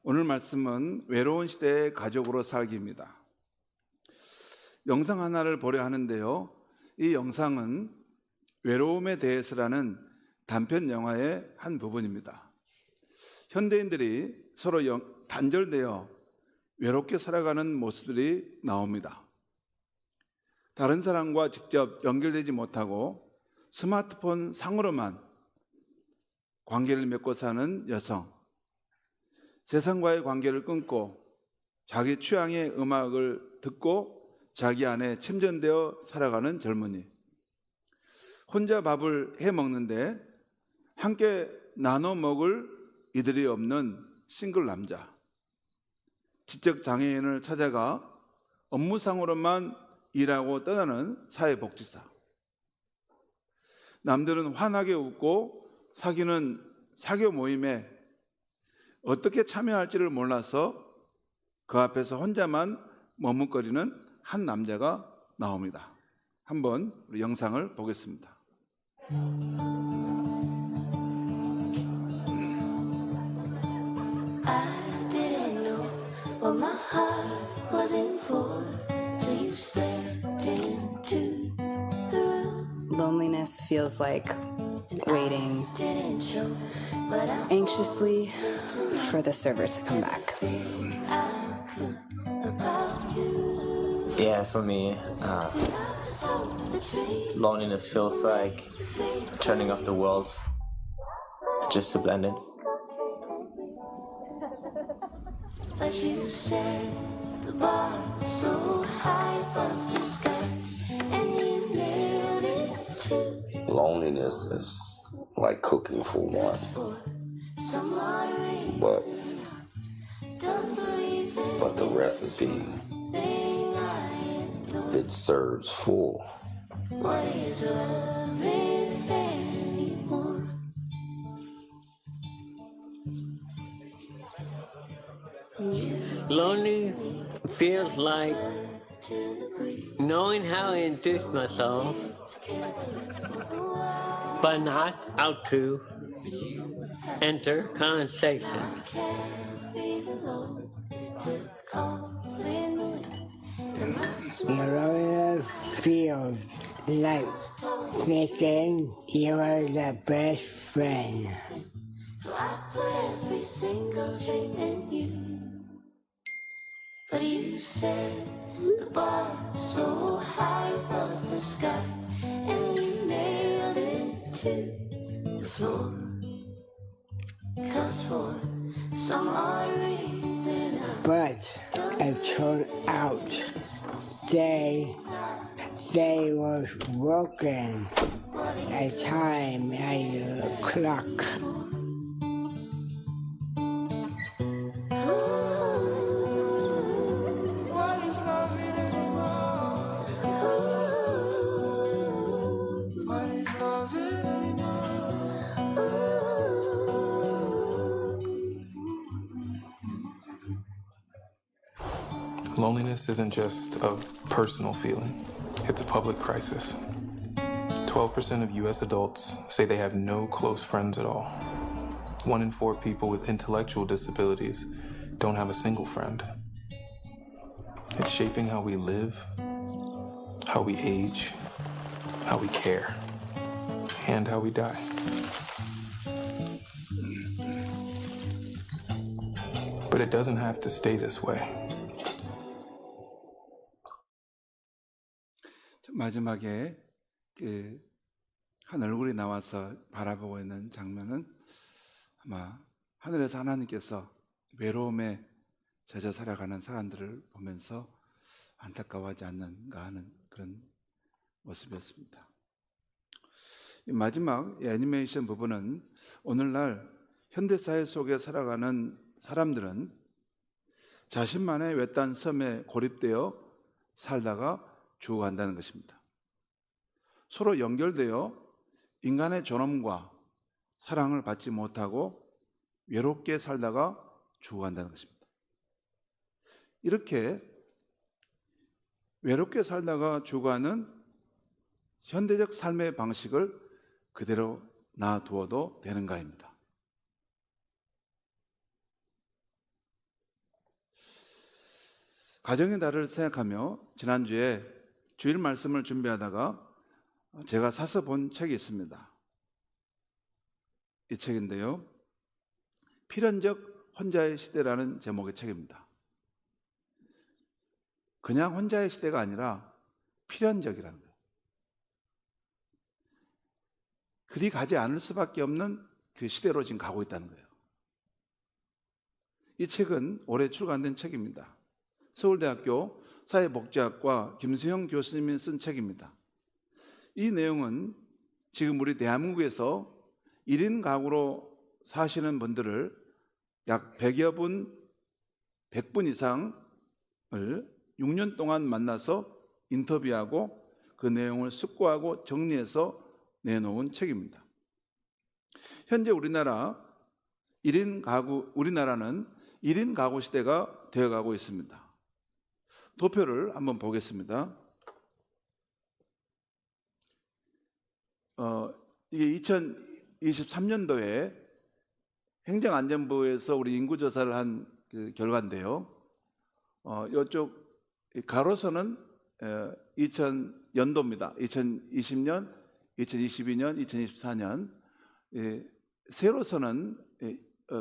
오늘 말씀은 외로운 시대의 가족으로 살기입니다. 영상 하나를 보려 하는데요. 이 영상은 외로움에 대해서라는 단편 영화의 한 부분입니다. 현대인들이 서로 단절되어 외롭게 살아가는 모습들이 나옵니다. 다른 사람과 직접 연결되지 못하고 스마트폰 상으로만 관계를 맺고 사는 여성, 세상과의 관계를 끊고 자기 취향의 음악을 듣고 자기 안에 침전되어 살아가는 젊은이, 혼자 밥을 해 먹는데 함께 나눠 먹을 이들이 없는 싱글 남자, 지적 장애인을 찾아가 업무상으로만 일하고 떠나는 사회복지사, 남들은 환하게 웃고 사귀는 사교 모임에 어떻게 참여할지를 몰라서 그 앞에서 혼자만 머뭇거리는 한 남자가 나옵니다. 한번 우리 영상을 보겠습니다. I didn't know what my heart was in for till you stepped into the room. Loneliness feels like waiting Didn't show, but I anxiously for the server to come back. I could about you. Yeah, for me, I told the tree loneliness feels like turning off the world just to blend in. but you said the bar so high above the sky, and you nailed it too. Loneliness is like cooking for one, For some odd reason, but don't believe it. the recipe, Thing I adore. it serves full. What is love anymore? Lonely feels like To the breeze, knowing how to introduce myself, but not how to enter conversation. carry the load to call in the wind. And my Loneliness feels like thinking you are the best friend. So I put every single dream in you. But you said the bar so high above the sky, and you nailed it to the floor. 'Cause for some odd reason But it turned out they were broken a time at the clock. what is loving anymore? What is loving anymore? Loneliness isn't just a personal feeling, it's a public crisis. 12% of US adults say they have no close friends at all. 1 in 4 people with intellectual disabilities don't have a single friend. It's shaping how we live, how we age, how we care, and how we die. But it doesn't have to stay this way. 마지막에 한 얼굴이 나와서 바라보고 있는 장면은 아마 하늘에서 하나님께서 외로움에 젖어 살아가는 사람들을 보면서 안타까워하지 않는가 하는 그런 모습이었습니다. 이 마지막 애니메이션 부분은 오늘날 현대사회 속에 살아가는 사람들은 자신만의 외딴 섬에 고립되어 살다가 죽어간다는 것입니다. 서로 연결되어 인간의 존엄과 사랑을 받지 못하고 외롭게 살다가 죽어간다는 것입니다. 이렇게 외롭게 살다가 죽어가는 현대적 삶의 방식을 그대로 놔두어도 되는가입니다. 가정의 달을 생각하며 지난주에 주일 말씀을 준비하다가 제가 사서 본 책이 있습니다. 이 책인데요, 필연적 혼자의 시대라는 제목의 책입니다. 그냥 혼자의 시대가 아니라 필연적이라는 거예요. 그리 가지 않을 수밖에 없는 그 시대로 지금 가고 있다는 거예요. 이 책은 올해 출간된 책입니다. 서울대학교 사회복지학과 김수영 교수님이 쓴 책입니다. 이 내용은 지금 우리 대한민국에서 1인 가구로 사시는 분들을 약 100여 분, 100분 이상을 6년 동안 만나서 인터뷰하고 그 내용을 숙고하고 정리해서 내놓은 책입니다. 현재 우리나라는 1인 가구 시대가 되어가고 있습니다. 도표를 한번 보겠습니다. 이게 2023년도에 행정안전부에서 우리 인구조사를 한 그 결과인데요. 이쪽 가로선은 2000년도입니다. 2020년, 2022년, 2024년. 세로선은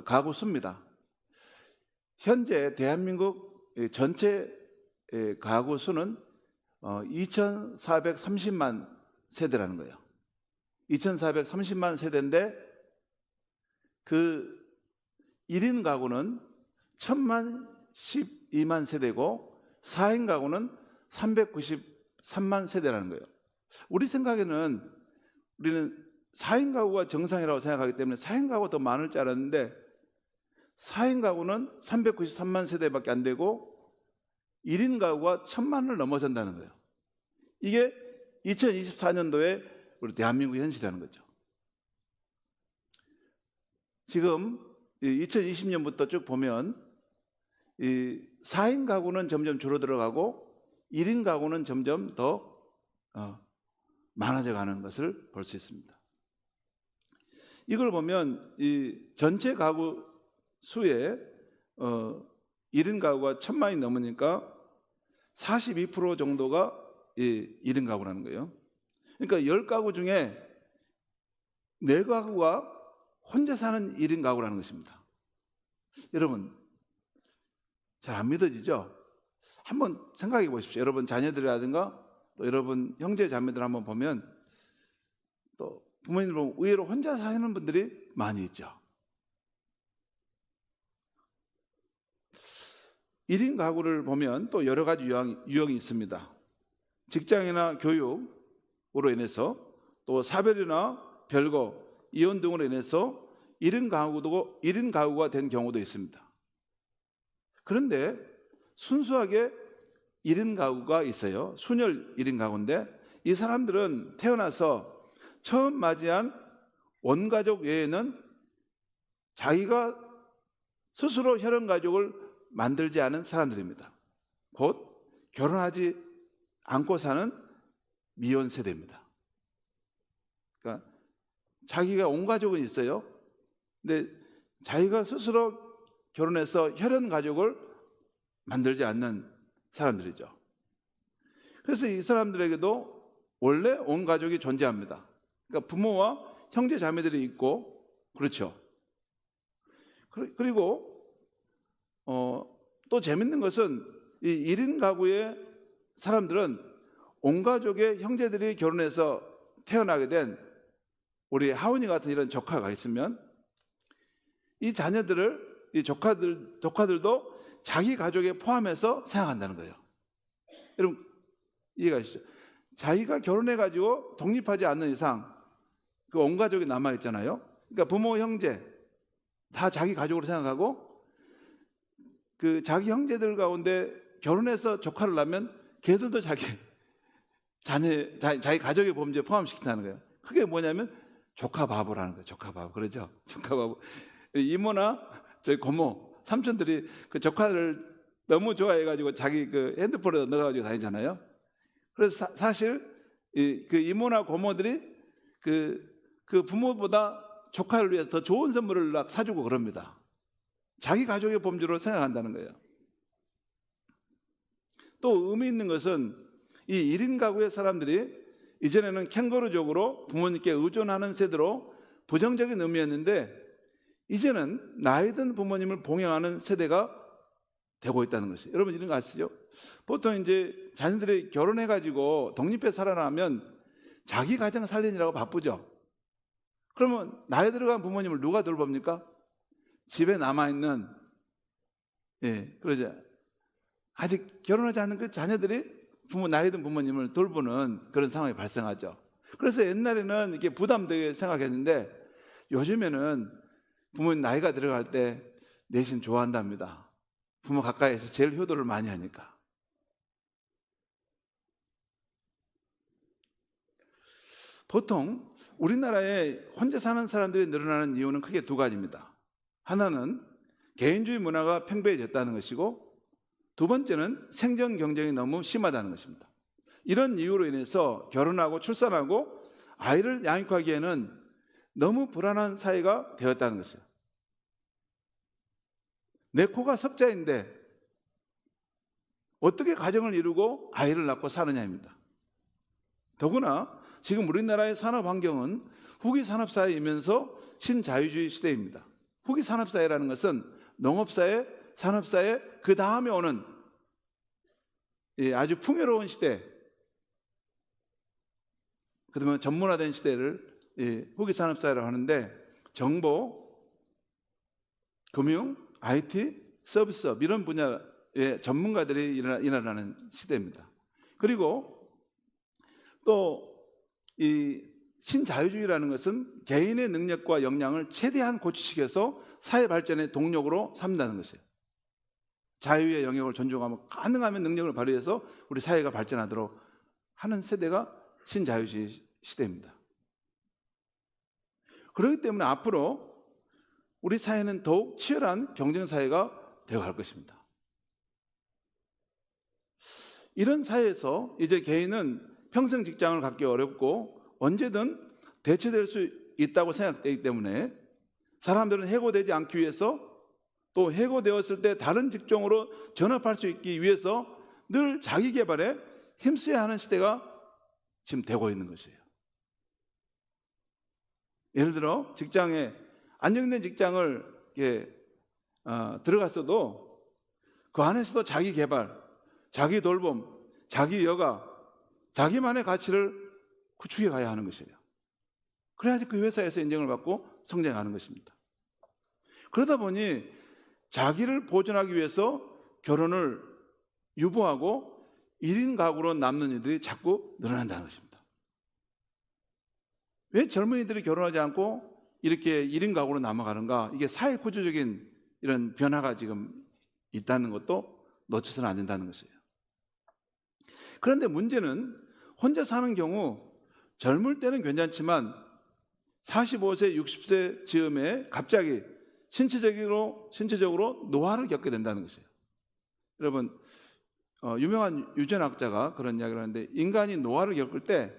가구 수입니다. 현재 대한민국 전체 가구 수는 2,430만 세대라는 거예요. 2,430만 세대인데 그 1인 가구는 1,012만 세대고 4인 가구는 393만 세대라는 거예요. 우리 생각에는 우리는 4인 가구가 정상이라고 생각하기 때문에 4인 가구가 더 많을 줄 알았는데 4인 가구는 393만 세대밖에 안 되고 1인 가구가 1,000만을 넘어선다는 거예요. 이게 2024년도에 우리 대한민국 현실이라는 거죠. 지금 2020년부터 쭉 보면 4인 가구는 점점 줄어들어가고 1인 가구는 점점 더 많아져 가는 것을 볼 수 있습니다. 이걸 보면 이 전체 가구 수의 1인 가구가 1,000만이 넘으니까 42% 정도가 1인 가구라는 거예요. 그러니까 10가구 중에 4가구가 혼자 사는 1인 가구라는 것입니다. 여러분, 잘 안 믿어지죠? 한번 생각해 보십시오. 여러분 자녀들이라든가 또 여러분 형제 자매들 한번 보면 또 부모님들 보면 의외로 혼자 사는 분들이 많이 있죠. 1인 가구를 보면 또 여러 가지 유형이 있습니다. 직장이나 교육으로 인해서 또 사별이나 별거, 이혼 등으로 인해서 1인 가구가 된 경우도 있습니다. 그런데 순수하게 1인 가구가 있어요. 순혈 1인 가구인데 이 사람들은 태어나서 처음 맞이한 원가족 외에는 자기가 스스로 혈연가족을 만들지 않은 사람들입니다. 곧 결혼하지 않고 사는 미혼 세대입니다. 그러니까 자기가 온 가족은 있어요. 근데 자기가 스스로 결혼해서 혈연 가족을 만들지 않는 사람들이죠. 그래서 이 사람들에게도 원래 온 가족이 존재합니다. 그러니까 부모와 형제 자매들이 있고, 그렇죠. 그리고 또 재밌는 것은 이 1인 가구의 사람들은 온 가족의 형제들이 결혼해서 태어나게 된 우리 하은이 같은 이런 조카가 있으면 이 자녀들을 이 조카들도 자기 가족에 포함해서 생각한다는 거예요. 여러분 이해가시죠? 자기가 결혼해가지고 독립하지 않는 이상 그 온 가족이 남아있잖아요. 그러니까 부모, 형제 다 자기 가족으로 생각하고 그 자기 형제들 가운데 결혼해서 조카를 낳으면 걔들도 자기 가족의 범죄에 포함시킨다는 거예요. 그게 뭐냐면 조카 바보라는 거예요. 조카 바보. 그러죠? 조카 바보. 이모나 저희 고모, 삼촌들이 그 조카를 너무 좋아해가지고 자기 그 핸드폰에 넣어가지고 다니잖아요. 그래서 사실 그 이모나 고모들이 그 부모보다 조카를 위해서 더 좋은 선물을 사주고 그럽니다. 자기 가족의 범주로 생각한다는 거예요. 또 의미 있는 것은 이 1인 가구의 사람들이 이전에는 캥거루족으로 부모님께 의존하는 세대로 부정적인 의미였는데 이제는 나이 든 부모님을 봉양하는 세대가 되고 있다는 것이에요. 여러분 이런 거 아시죠? 보통 이제 자녀들이 결혼해가지고 독립해 살아나면 자기 가정 살리느라고 바쁘죠. 그러면 나이 들어간 부모님을 누가 돌봅니까? 집에 남아있는 그러죠. 아직 결혼하지 않은 그 자녀들이 나이 든 부모님을 돌보는 그런 상황이 발생하죠. 그래서 옛날에는 이렇게 부담되게 생각했는데 요즘에는 부모님 나이가 들어갈 때 내심 좋아한답니다. 부모 가까이에서 제일 효도를 많이 하니까. 보통 우리나라에 혼자 사는 사람들이 늘어나는 이유는 크게 두 가지입니다. 하나는 개인주의 문화가 팽배해졌다는 것이고 두 번째는 생존 경쟁이 너무 심하다는 것입니다. 이런 이유로 인해서 결혼하고 출산하고 아이를 양육하기에는 너무 불안한 사회가 되었다는 것이에요. 내 코가 석자인데 어떻게 가정을 이루고 아이를 낳고 사느냐입니다. 더구나 지금 우리나라의 산업 환경은 후기 산업사회이면서 신자유주의 시대입니다. 후기 산업사회라는 것은 농업사회, 산업사회 그 다음에 오는 아주 풍요로운 시대, 그다음에 전문화된 시대를 후기 산업사회라고 하는데 정보, 금융, IT, 서비스업 이런 분야의 전문가들이 일어나는 시대입니다. 그리고 또 이 신자유주의라는 것은 개인의 능력과 역량을 최대한 고취시켜서 사회 발전의 동력으로 삼는다는 것이에요. 자유의 영역을 존중하며 가능하면 능력을 발휘해서 우리 사회가 발전하도록 하는 세대가 신자유주의 시대입니다. 그렇기 때문에 앞으로 우리 사회는 더욱 치열한 경쟁사회가 되어갈 것입니다. 이런 사회에서 이제 개인은 평생 직장을 갖기 어렵고 언제든 대체될 수 있다고 생각되기 때문에 사람들은 해고되지 않기 위해서 또 해고되었을 때 다른 직종으로 전업할 수 있기 위해서 늘 자기 개발에 힘써야 하는 시대가 지금 되고 있는 것이에요. 예를 들어 직장에 안정된 직장을 들어갔어도 그 안에서도 자기 개발, 자기 돌봄, 자기 여가, 자기만의 가치를 구축해 가야 하는 것이에요. 그래야지 그 회사에서 인정을 받고 성장하는 것입니다. 그러다 보니 자기를 보존하기 위해서 결혼을 유보하고 1인 가구로 남는 이들이 자꾸 늘어난다는 것입니다. 왜 젊은이들이 결혼하지 않고 이렇게 1인 가구로 남아가는가? 이게 사회 구조적인 이런 변화가 지금 있다는 것도 놓쳐서는 안 된다는 것이에요. 그런데 문제는 혼자 사는 경우 젊을 때는 괜찮지만 45세, 60세 즈음에 갑자기 신체적으로 노화를 겪게 된다는 것이에요. 여러분, 유명한 유전학자가 그런 이야기를 하는데 인간이 노화를 겪을 때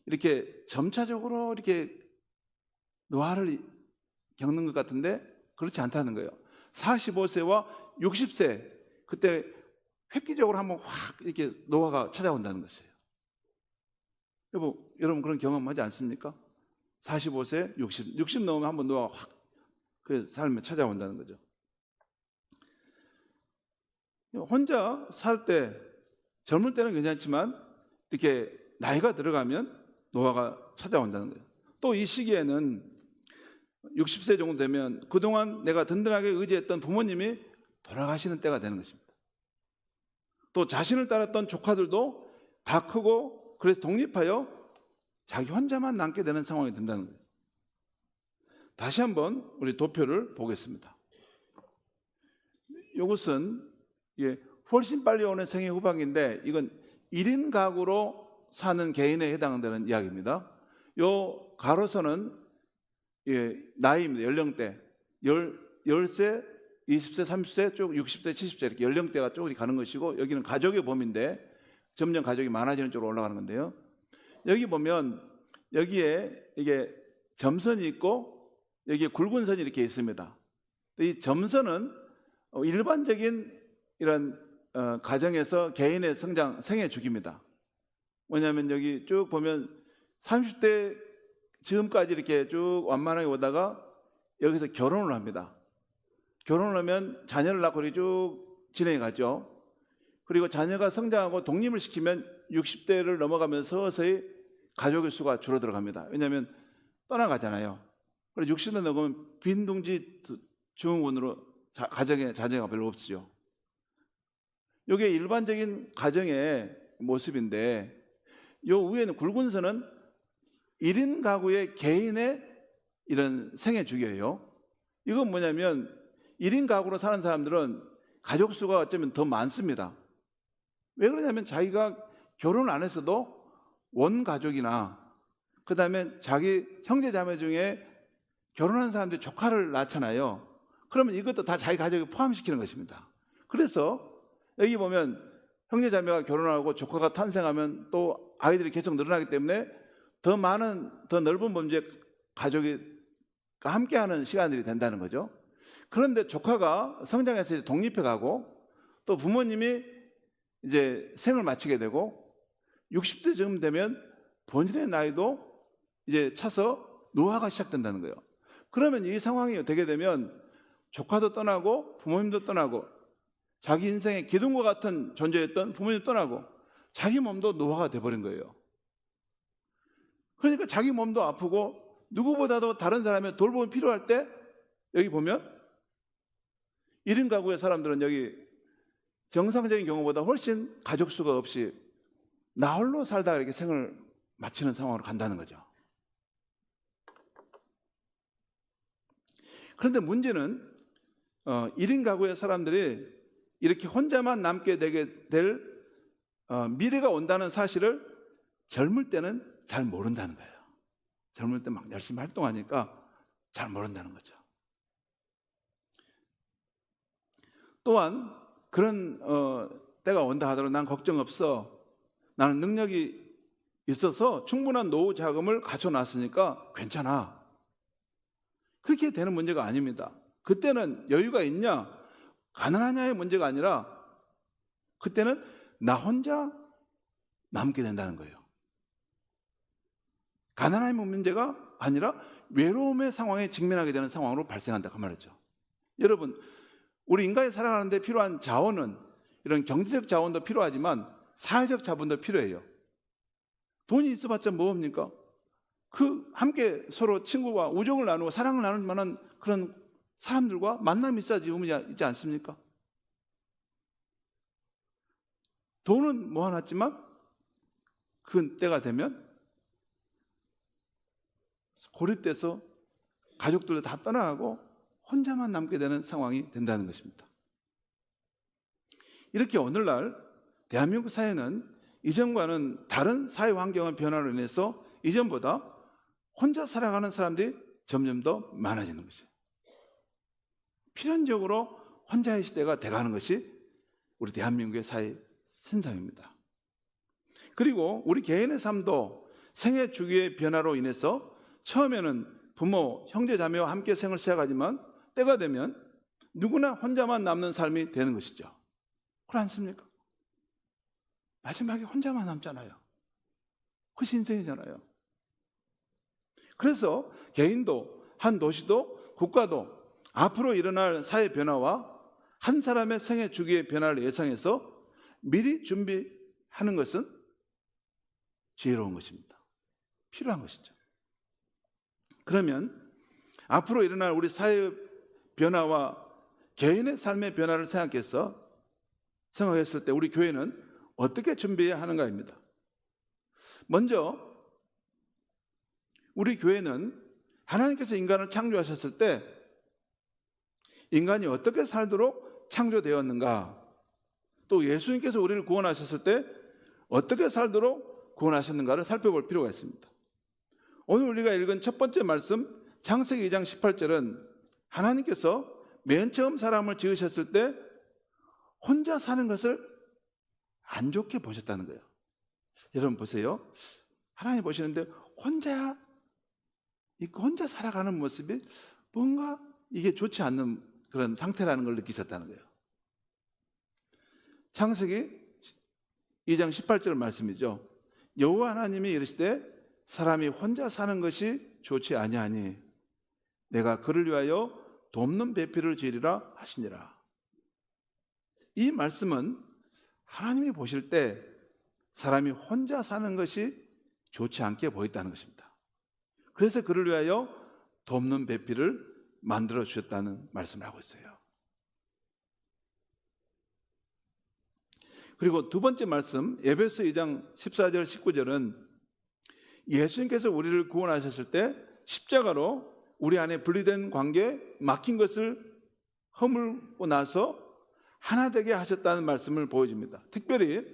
이렇게 점차적으로 이렇게 노화를 겪는 것 같은데 그렇지 않다는 거예요. 45세와 60세 그때 획기적으로 한번 확 이렇게 노화가 찾아온다는 것이에요. 여러분 그런 경험하지 않습니까? 45세, 60 넘으면 한번 노화가 확 그 삶에 찾아온다는 거죠. 혼자 살 때 젊을 때는 괜찮지만 이렇게 나이가 들어가면 노화가 찾아온다는 거예요. 또 이 시기에는 60세 정도 되면 그동안 내가 든든하게 의지했던 부모님이 돌아가시는 때가 되는 것입니다. 또 자신을 따랐던 조카들도 다 크고 그래서 독립하여 자기 혼자만 남게 되는 상황이 된다는 거예요. 다시 한번 우리 도표를 보겠습니다. 이것은 훨씬 빨리 오는 생애 후반기인데 이건 1인 가구로 사는 개인에 해당되는 이야기입니다. 요 가로선은 나이입니다. 연령대. 10세, 20세, 30세, 쭉 60세, 70세 이렇게 연령대가 쭉 가는 것이고 여기는 가족의 범위인데 점점 가족이 많아지는 쪽으로 올라가는 건데요. 여기 보면 여기에 이게 점선이 있고 여기에 굵은 선이 이렇게 있습니다. 이 점선은 일반적인 이런 가정에서 개인의 성장, 생애 주기입니다. 뭐냐면 여기 쭉 보면 30대 지금까지 이렇게 쭉 완만하게 오다가 여기서 결혼을 합니다. 결혼을 하면 자녀를 낳고 이렇게 쭉 진행해 가죠. 그리고 자녀가 성장하고 독립을 시키면 60대를 넘어가면서 서서히 가족의 수가 줄어들어갑니다. 왜냐하면 떠나가잖아요. 그래서 60대 넘으면 빈둥지 증후군으로 가정에 자녀가 별로 없죠. 이게 일반적인 가정의 모습인데 요 위에는 굵은 선은 1인 가구의 개인의 이런 생애 주기예요. 이건 뭐냐면 1인 가구로 사는 사람들은 가족 수가 어쩌면 더 많습니다. 왜 그러냐면 자기가 결혼 안 했어도 원가족이나 그 다음에 자기 형제 자매 중에 결혼한 사람들이 조카를 낳잖아요. 그러면 이것도 다 자기 가족에 포함시키는 것입니다. 그래서 여기 보면 형제 자매가 결혼하고 조카가 탄생하면 또 아이들이 계속 늘어나기 때문에 더 많은, 더 넓은 범주의 가족이 함께하는 시간들이 된다는 거죠. 그런데 조카가 성장해서 이제 독립해 가고 또 부모님이 이제 생을 마치게 되고 60대쯤 되면 본인의 나이도 이제 차서 노화가 시작된다는 거예요. 그러면 이 상황이 되게 되면 조카도 떠나고 부모님도 떠나고 자기 인생의 기둥과 같은 존재였던 부모님도 떠나고 자기 몸도 노화가 돼버린 거예요. 그러니까 자기 몸도 아프고 누구보다도 다른 사람의 돌봄이 필요할 때 여기 보면 1인 가구의 사람들은 여기 정상적인 경우보다 훨씬 가족 수가 없이 나 홀로 살다가 이렇게 생을 마치는 상황으로 간다는 거죠. 그런데 문제는 1인 가구의 사람들이 이렇게 혼자만 남게 되게 될 미래가 온다는 사실을 젊을 때는 잘 모른다는 거예요. 젊을 때 막 열심히 활동하니까 잘 모른다는 거죠. 또한 그런 때가 온다 하더라도 난 걱정 없어. 나는 능력이 있어서 충분한 노후 자금을 갖춰놨으니까 괜찮아. 그렇게 되는 문제가 아닙니다. 그때는 여유가 있냐 가난하냐의 문제가 아니라 그때는 나 혼자 남게 된다는 거예요. 가난함의 문제가 아니라 외로움의 상황에 직면하게 되는 상황으로 발생한다 그 말이죠. 여러분, 우리 인간이 살아가는 데 필요한 자원은 이런 경제적 자원도 필요하지만 사회적 자본도 필요해요. 돈이 있어봤자 뭐합니까? 그 함께 서로 친구와 우정을 나누고 사랑을 나눌 만한 그런 사람들과 만남이 있어야지 의미 있지 않습니까? 돈은 모아놨지만 그 때가 되면 고립돼서 가족들도 다 떠나가고 혼자만 남게 되는 상황이 된다는 것입니다. 이렇게 오늘날 대한민국 사회는 이전과는 다른 사회 환경의 변화로 인해서 이전보다 혼자 살아가는 사람들이 점점 더 많아지는 것이에요. 필연적으로 혼자의 시대가 돼가는 것이 우리 대한민국의 사회 현상입니다. 그리고 우리 개인의 삶도 생애 주기의 변화로 인해서 처음에는 부모, 형제, 자매와 함께 생을 시작하지만 때가 되면 누구나 혼자만 남는 삶이 되는 것이죠. 그렇지 않습니까? 마지막에 혼자만 남잖아요. 그것이 인생이잖아요. 그래서 개인도 한 도시도 국가도 앞으로 일어날 사회 변화와 한 사람의 생애 주기의 변화를 예상해서 미리 준비하는 것은 지혜로운 것입니다. 필요한 것이죠. 그러면 앞으로 일어날 우리 사회 변화와 개인의 삶의 변화를 생각했을 때 우리 교회는 어떻게 준비해야 하는가입니다. 먼저 우리 교회는 하나님께서 인간을 창조하셨을 때 인간이 어떻게 살도록 창조되었는가, 또 예수님께서 우리를 구원하셨을 때 어떻게 살도록 구원하셨는가를 살펴볼 필요가 있습니다. 오늘 우리가 읽은 첫 번째 말씀 창세기 2장 18절은 하나님께서 맨 처음 사람을 지으셨을 때 혼자 사는 것을 안 좋게 보셨다는 거예요. 여러분 보세요. 하나님 보시는데 혼자 살아가는 모습이 뭔가 이게 좋지 않는 그런 상태라는 걸 느끼셨다는 거예요. 창세기 2장 18절 말씀이죠. 여호와 하나님이 이르시되 사람이 혼자 사는 것이 좋지 아니하니 내가 그를 위하여 돕는 배필을 지으리라 하시니라. 이 말씀은 하나님이 보실 때 사람이 혼자 사는 것이 좋지 않게 보였다는 것입니다. 그래서 그를 위하여 돕는 배필을 만들어 주셨다는 말씀을 하고 있어요. 그리고 두 번째 말씀, 에베소 2장 14절 19절은 예수님께서 우리를 구원하셨을 때 십자가로 우리 안에 분리된 관계, 막힌 것을 허물고 나서 하나 되게 하셨다는 말씀을 보여줍니다. 특별히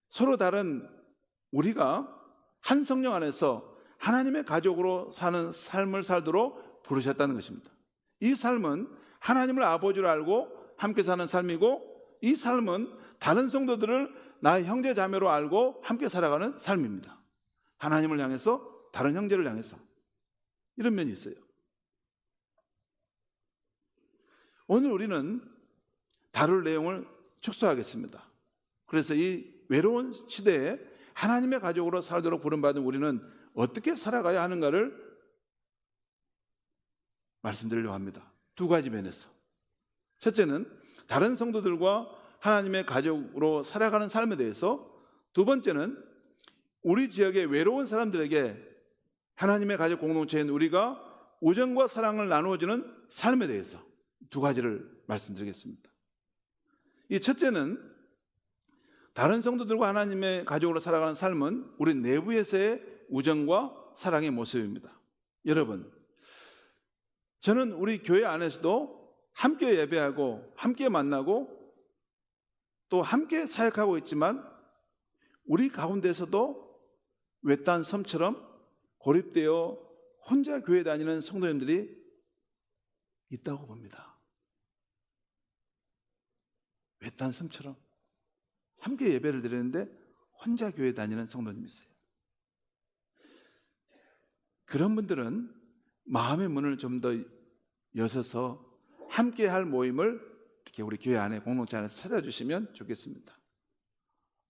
서로 다른 우리가 한 성령 안에서 하나님의 가족으로 사는 삶을 살도록 부르셨다는 것입니다. 이 삶은 하나님을 아버지로 알고 함께 사는 삶이고, 이 삶은 다른 성도들을 나의 형제 자매로 알고 함께 살아가는 삶입니다. 하나님을 향해서, 다른 형제를 향해서. 이런 면이 있어요. 오늘 우리는 다룰 내용을 축소하겠습니다. 그래서 이 외로운 시대에 하나님의 가족으로 살도록 부름받은 우리는 어떻게 살아가야 하는가를 말씀드리려고 합니다. 두 가지 면에서. 첫째는 다른 성도들과 하나님의 가족으로 살아가는 삶에 대해서, 두 번째는 우리 지역의 외로운 사람들에게 하나님의 가족 공동체인 우리가 우정과 사랑을 나누어주는 삶에 대해서 두 가지를 말씀드리겠습니다. 이 첫째는 다른 성도들과 하나님의 가족으로 살아가는 삶은 우리 내부에서의 우정과 사랑의 모습입니다. 여러분, 저는 우리 교회 안에서도 함께 예배하고 함께 만나고 또 함께 사역하고 있지만 우리 가운데서도 외딴 섬처럼 고립되어 혼자 교회 다니는 성도님들이 있다고 봅니다. 외딴 섬처럼 함께 예배를 드리는데 혼자 교회 다니는 성도님이 있어요. 그런 분들은 마음의 문을 좀 더 여셔서 함께 할 모임을 이렇게 우리 교회 안에 공동체 안에서 찾아주시면 좋겠습니다.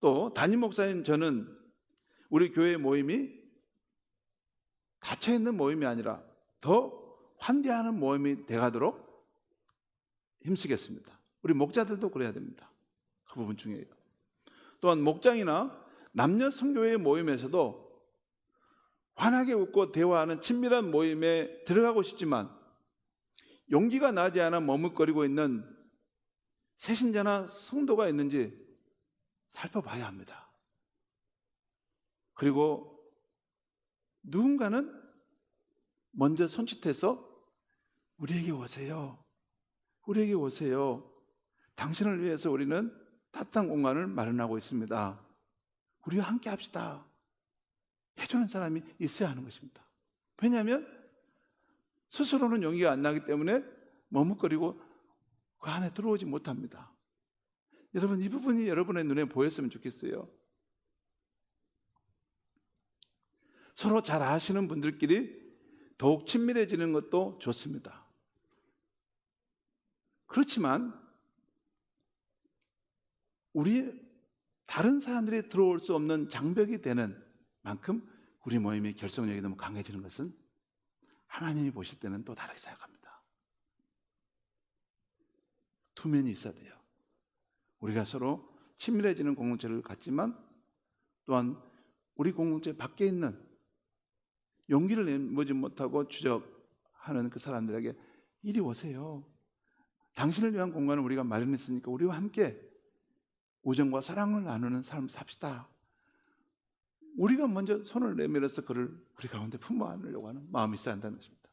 또 담임 목사인 저는 우리 교회 모임이 닫혀있는 모임이 아니라 더 환대하는 모임이 돼가도록 힘쓰겠습니다. 우리 목자들도 그래야 됩니다. 그 부분 중에요. 또한 목장이나 남녀 선교회 모임에서도 환하게 웃고 대화하는 친밀한 모임에 들어가고 싶지만 용기가 나지 않아 머뭇거리고 있는 새신자나 성도가 있는지 살펴봐야 합니다. 그리고 누군가는 먼저 손짓해서 우리에게 오세요. 우리에게 오세요. 당신을 위해서 우리는 따뜻한 공간을 마련하고 있습니다. 우리와 함께 합시다. 해주는 사람이 있어야 하는 것입니다. 왜냐하면 스스로는 용기가 안 나기 때문에 머뭇거리고 그 안에 들어오지 못합니다. 여러분, 이 부분이 여러분의 눈에 보였으면 좋겠어요. 서로 잘 아시는 분들끼리 더욱 친밀해지는 것도 좋습니다. 그렇지만 우리 다른 사람들이 들어올 수 없는 장벽이 되는 만큼 우리 모임의 결속력이 너무 강해지는 것은 하나님이 보실 때는 또 다르게 생각합니다. 두 면이 있어야 돼요. 우리가 서로 친밀해지는 공동체를 갖지만 또한 우리 공동체 밖에 있는 용기를 내보지 못하고 주저하는 그 사람들에게 이리 오세요. 당신을 위한 공간을 우리가 마련했으니까 우리와 함께 우정과 사랑을 나누는 삶을 삽시다. 우리가 먼저 손을 내밀어서 그를 우리 가운데 품어 안으려고 하는 마음이 있어야 한다는 것입니다.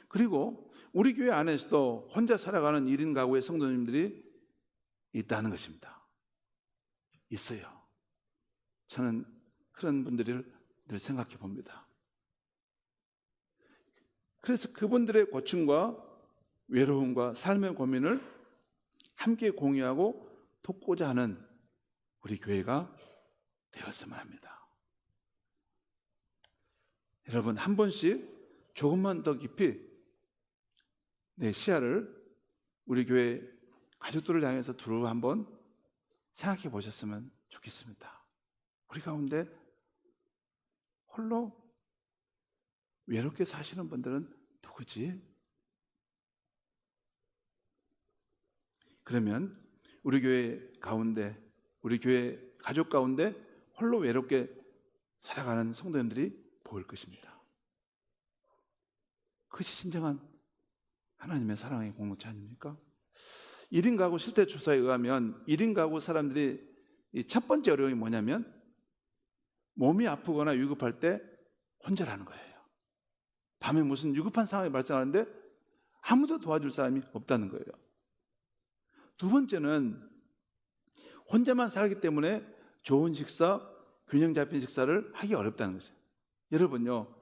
그리고 우리 교회 안에서도 혼자 살아가는 1인 가구의 성도님들이 있다는 것입니다. 있어요. 저는 그런 분들을 늘 생각해 봅니다. 그래서 그분들의 고충과 외로움과 삶의 고민을 함께 공유하고 돕고자 하는 우리 교회가 되었으면 합니다. 여러분, 한 번씩 조금만 더 깊이 내 시야를 우리 교회 가족들을 향해서 두루 한번 생각해 보셨으면 좋겠습니다. 우리 가운데 홀로 외롭게 사시는 분들은 누구지? 그러면 우리 교회 가운데, 우리 교회 가족 가운데 홀로 외롭게 살아가는 성도님들이 보일 것입니다. 그것이 진정한 하나님의 사랑의 공동체 아닙니까? 1인 가구 실태 조사에 의하면 1인 가구 사람들이 첫 번째 어려움이 뭐냐면 몸이 아프거나 위급할 때 혼자라는 거예요. 밤에 무슨 위급한 상황이 발생하는데 아무도 도와줄 사람이 없다는 거예요. 두 번째는 혼자만 살기 때문에 좋은 식사, 균형 잡힌 식사를 하기 어렵다는 거죠. 여러분요,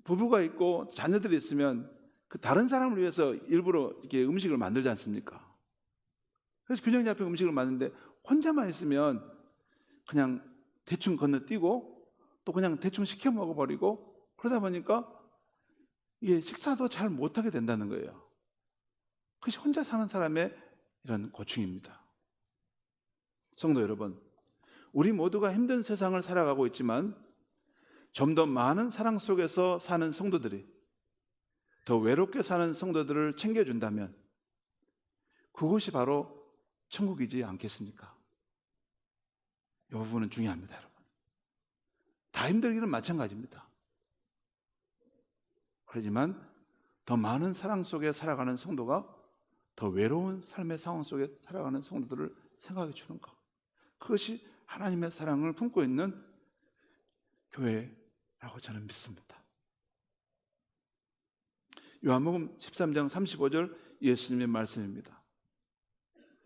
부부가 있고 자녀들이 있으면 그 다른 사람을 위해서 일부러 이렇게 음식을 만들지 않습니까? 그래서 균형 잡힌 음식을 만드는데 혼자만 있으면 그냥 대충 건너뛰고 또 그냥 대충 시켜 먹어버리고 그러다 보니까 이게 식사도 잘 못하게 된다는 거예요. 그것이 혼자 사는 사람의 이런 고충입니다. 성도 여러분, 우리 모두가 힘든 세상을 살아가고 있지만 좀 더 많은 사랑 속에서 사는 성도들이, 더 외롭게 사는 성도들을 챙겨준다면 그것이 바로 천국이지 않겠습니까? 이 부분은 중요합니다, 여러분. 다 힘들기는 마찬가지입니다. 그렇지만 더 많은 사랑 속에 살아가는 성도가 더 외로운 삶의 상황 속에 살아가는 성도들을 생각해 주는 것, 그것이 하나님의 사랑을 품고 있는 교회라고 저는 믿습니다. 요한복음 13장 35절 예수님의 말씀입니다.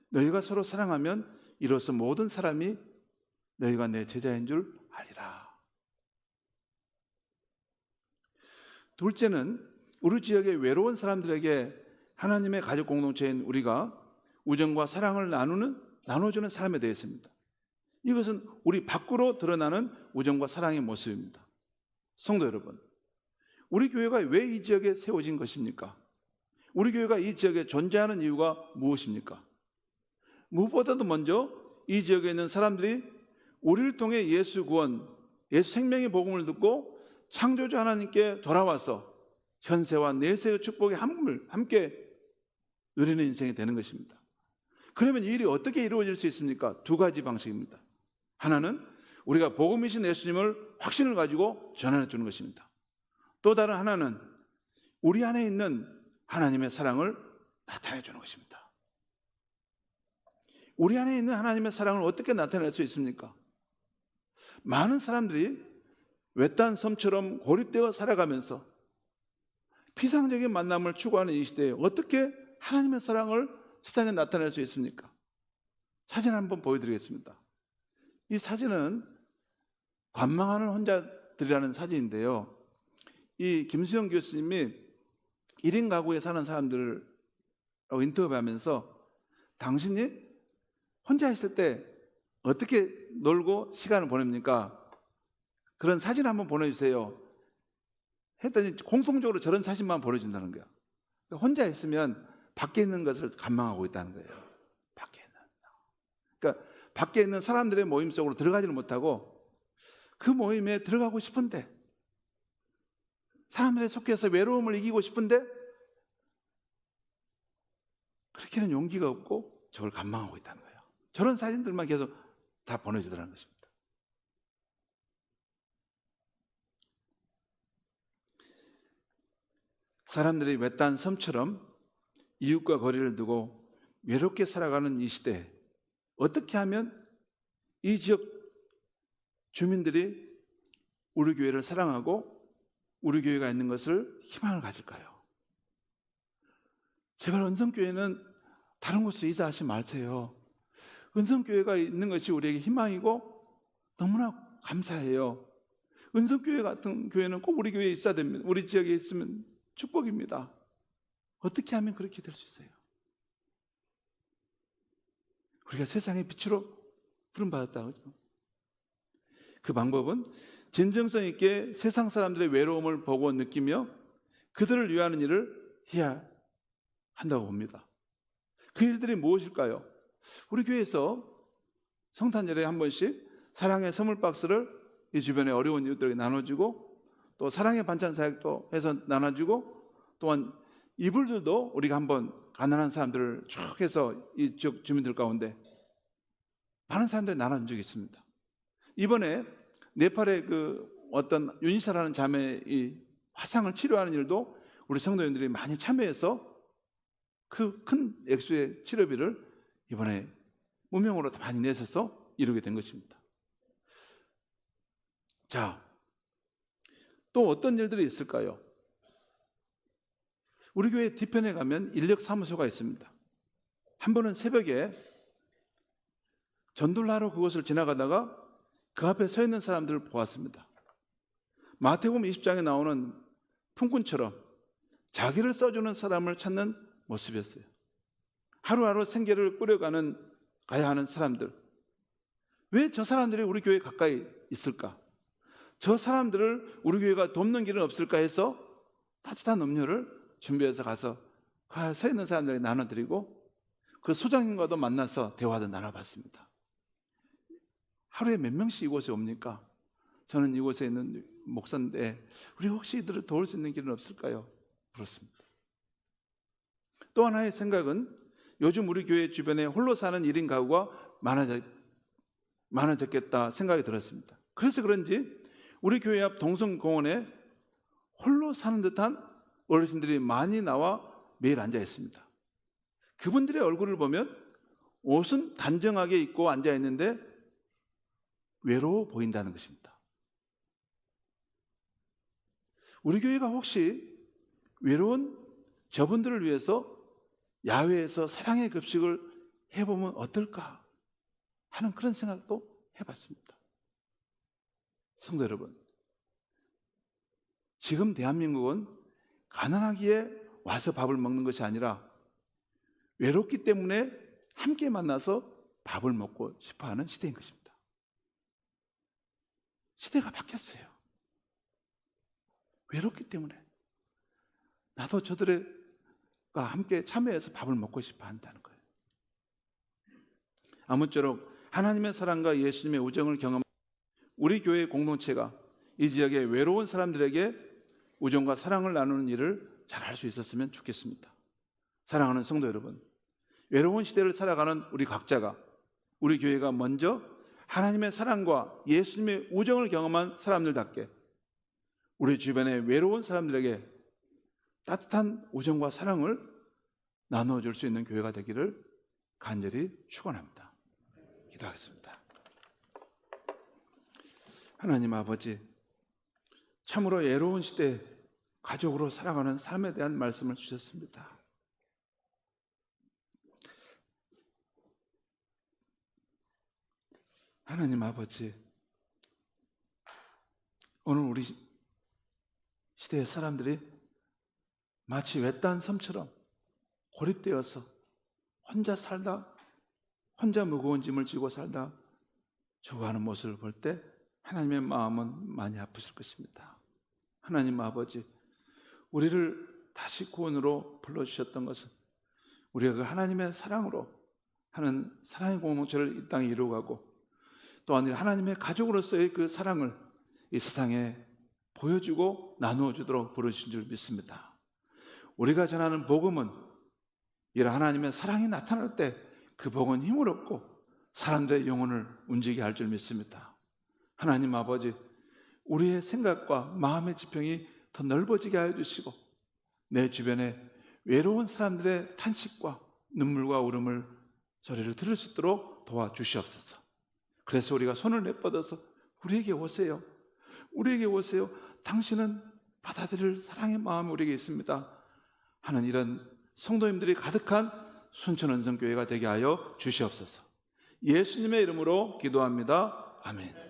너희가 서로 사랑하면 이로써 모든 사람이 너희가 내 제자인 줄 알리라. 둘째는 우리 지역의 외로운 사람들에게 하나님의 가족 공동체인 우리가 우정과 사랑을 나눠주는 사람에 대해서입니다. 이것은 우리 밖으로 드러나는 우정과 사랑의 모습입니다. 성도 여러분, 우리 교회가 왜 이 지역에 세워진 것입니까? 우리 교회가 이 지역에 존재하는 이유가 무엇입니까? 무엇보다도 먼저 이 지역에 있는 사람들이 우리를 통해 예수 구원, 예수 생명의 복음을 듣고 창조주 하나님께 돌아와서 현세와 내세의 축복의 함께 누리는 인생이 되는 것입니다. 그러면 이 일이 어떻게 이루어질 수 있습니까? 두 가지 방식입니다. 하나는 우리가 복음이신 예수님을 확신을 가지고 전해 주는 것입니다. 또 다른 하나는 우리 안에 있는 하나님의 사랑을 나타내 주는 것입니다. 우리 안에 있는 하나님의 사랑을 어떻게 나타낼 수 있습니까? 많은 사람들이 외딴 섬처럼 고립되어 살아가면서 피상적인 만남을 추구하는 이 시대에 어떻게 하나님의 사랑을 세상에 나타낼 수 있습니까? 사진 한번 보여드리겠습니다. 이 사진은 관망하는 혼자들이라는 사진인데요. 이 김수영 교수님이 1인 가구에 사는 사람들을 인터뷰하면서 당신이 혼자 있을 때 어떻게 놀고 시간을 보냅니까? 그런 사진 한번 보내주세요 했더니 공통적으로 저런 사진만 보내준다는 거예요. 혼자 있으면 밖에 있는 것을 관망하고 있다는 거예요. 밖에 있는. 그러니까 밖에 있는 사람들의 모임 속으로 들어가지는 못하고 그 모임에 들어가고 싶은데, 사람들에 속해서 외로움을 이기고 싶은데 그렇게는 용기가 없고 저걸 관망하고 있다는 거예요. 저런 사진들만 계속 다 보내주더라는 것입니다. 사람들이 외딴 섬처럼 이웃과 거리를 두고 외롭게 살아가는 이 시대에 어떻게 하면 이 지역 주민들이 우리 교회를 사랑하고 우리 교회가 있는 것을 희망을 가질까요? 제발 은성교회는 다른 곳으로 이사하지 마세요. 은성교회가 있는 것이 우리에게 희망이고 너무나 감사해요. 은성교회 같은 교회는 꼭 우리 교회에 있어야 됩니다. 우리 지역에 있으면 축복입니다. 어떻게 하면 그렇게 될 수 있어요? 우리가 세상의 빛으로 부름받았다. 그죠? 그 방법은 진정성 있게 세상 사람들의 외로움을 보고 느끼며 그들을 위하는 일을 해야 한다고 봅니다. 그 일들이 무엇일까요? 우리 교회에서 성탄절에 한 번씩 사랑의 선물 박스를 이 주변에 어려운 이웃들에게 나눠주고, 또 사랑의 반찬 사역도 해서 나눠주고, 또한 이불들도 우리가 한번 가난한 사람들을 쭉 해서 이 지역 주민들 가운데 많은 사람들이 나눠준 적이 있습니다. 이번에 네팔의 그 어떤 윤희사라는 자매의 이 화상을 치료하는 일도 우리 성도님들이 많이 참여해서 그 큰 액수의 치료비를 이번에 무명으로 많이 내셔서 이루게 된 것입니다. 자, 또 어떤 일들이 있을까요? 우리 교회 뒤편에 가면 인력사무소가 있습니다. 한 번은 새벽에 전도를 하러 그곳을 지나가다가 그 앞에 서 있는 사람들을 보았습니다. 마태복음 20장에 나오는 품꾼처럼 자기를 써주는 사람을 찾는 모습이었어요. 하루하루 생계를 가야 하는 사람들. 왜 저 사람들이 우리 교회 가까이 있을까? 저 사람들을 우리 교회가 돕는 길은 없을까 해서 따뜻한 음료를 준비해서 가서 서 있는 사람들에게 나눠드리고, 그 소장님과도 만나서 대화도 나눠봤습니다. 하루에 몇 명씩 이곳에 옵니까? 저는 이곳에 있는 목사인데 우리 혹시 이들을 도울 수 있는 길은 없을까요? 그렇습니다. 또 하나의 생각은 요즘 우리 교회 주변에 홀로 사는 1인 가구가 많아졌겠다 생각이 들었습니다. 그래서 그런지 우리 교회 앞 동성공원에 홀로 사는 듯한 어르신들이 많이 나와 매일 앉아 있습니다. 그분들의 얼굴을 보면 옷은 단정하게 입고 앉아 있는데 외로워 보인다는 것입니다. 우리 교회가 혹시 외로운 저분들을 위해서 야외에서 사랑의 급식을 해보면 어떨까 하는 그런 생각도 해봤습니다. 성도 여러분, 지금 대한민국은 가난하기에 와서 밥을 먹는 것이 아니라 외롭기 때문에 함께 만나서 밥을 먹고 싶어하는 시대인 것입니다. 시대가 바뀌었어요. 외롭기 때문에 나도 저들과 함께 참여해서 밥을 먹고 싶어 한다는 거예요. 아무쪼록 하나님의 사랑과 예수님의 우정을 경험한 우리 교회 공동체가 이 지역의 외로운 사람들에게 우정과 사랑을 나누는 일을 잘할 수 있었으면 좋겠습니다. 사랑하는 성도 여러분, 외로운 시대를 살아가는 우리 각자가, 우리 교회가 먼저 하나님의 사랑과 예수님의 우정을 경험한 사람들답게 우리 주변의 외로운 사람들에게 따뜻한 우정과 사랑을 나눠줄 수 있는 교회가 되기를 간절히 축원합니다. 기도하겠습니다. 하나님 아버지, 참으로 외로운 시대에 가족으로 살아가는 삶에 대한 말씀을 주셨습니다. 하나님 아버지, 오늘 우리 시대의 사람들이 마치 외딴 섬처럼 고립되어서 혼자 살다, 혼자 무거운 짐을 지고 살다 죽어가는 모습을 볼 때 하나님의 마음은 많이 아프실 것입니다. 하나님 아버지, 우리를 다시 구원으로 불러주셨던 것은 우리가 그 하나님의 사랑으로 하는 사랑의 공동체를 이 땅에 이루어가고, 또한 하나님의 가족으로서의 그 사랑을 이 세상에 보여주고 나누어 주도록 부르신 줄 믿습니다. 우리가 전하는 복음은 이런 하나님의 사랑이 나타날 때 그 복음은 힘을 얻고 사람들의 영혼을 움직이게 할 줄 믿습니다. 하나님 아버지, 우리의 생각과 마음의 지평이 더 넓어지게 하여 주시고 내 주변에 외로운 사람들의 탄식과 눈물과 울음을 소리를 들을 수 있도록 도와주시옵소서. 그래서 우리가 손을 내뻗어서 우리에게 오세요. 우리에게 오세요. 당신은 받아들일 사랑의 마음이 우리에게 있습니다 하는 이런 성도님들이 가득한 순천은성교회가 되게 하여 주시옵소서. 예수님의 이름으로 기도합니다. 아멘.